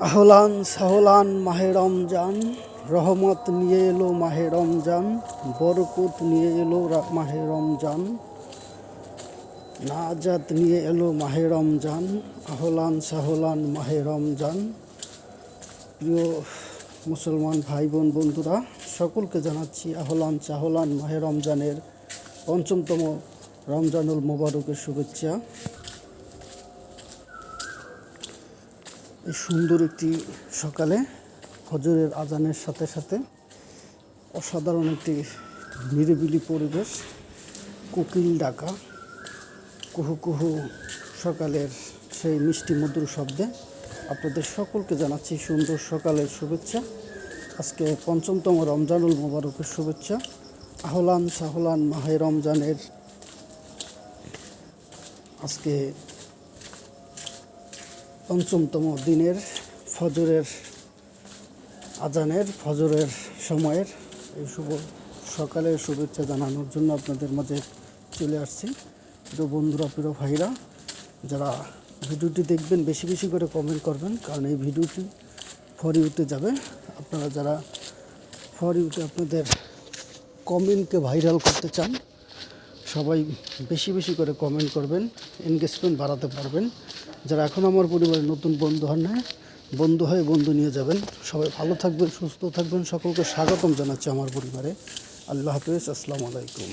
আহলান সাহলান মাহে রমজান, রহমত নিয়ে এলো মাহে রমজান, বরকত নিয়ে এলো মাহে রমজান, নাজাত নিয়ে এলো মাহে রমজান। আহলান সাহলান মাহে রমজান। প্রিয় মুসলমান ভাই বোন বন্ধুরা, সকলকে জানাচ্ছি আহলান সাহলান মাহে রমজানের পঞ্চমতম রমজানুল মোবারকের শুভেচ্ছা। এই সুন্দর একটি সকালে ফজরের আজানের সাথে সাথে অসাধারণ একটি নিরিবিলি পরিবেশ, কোকিল ডাকা, কুহু কুহু সকালের সেই মিষ্টি মধুর শব্দে আপনাদের সকলকে জানাচ্ছি সুন্দর সকালের শুভেচ্ছা। আজকে পঞ্চমতম রমজানুল মোবারকের শুভেচ্ছা। আহলান সাহলান মাহে রমজানের আজকে পঞ্চমতম দিনের ফজরের আজানের ফজরের সময়ের এই শুভ সকালের শুভেচ্ছা জানানোর জন্য আপনাদের মাঝে চলে আসছি। প্রিয় বন্ধুরা, প্রিয় ভাইরা, যারা ভিডিওটি দেখবেন বেশি বেশি করে কমেন্ট করবেন, কারণ এই ভিডিওটি ফর ইউতে যাবে। আপনারা যারা ফর ইউতে আপনাদের কমেন্টকে ভাইরাল করতে চান, সবাই বেশি বেশি করে কমেন্ট করবেন, এনগেজমেন্ট বাড়াতে পারবেন। যারা এখন আমার পরিবারের নতুন বন্ধু হন না, বন্ধু হয়ে বন্ধু নিয়ে যাবেন। সবাই ভালো থাকবেন, সুস্থ থাকবেন। সকলকে স্বাগতম জানাচ্ছি আমার পরিবারে। আল্লাহ হাফেজ, আসসালামু আলাইকুম।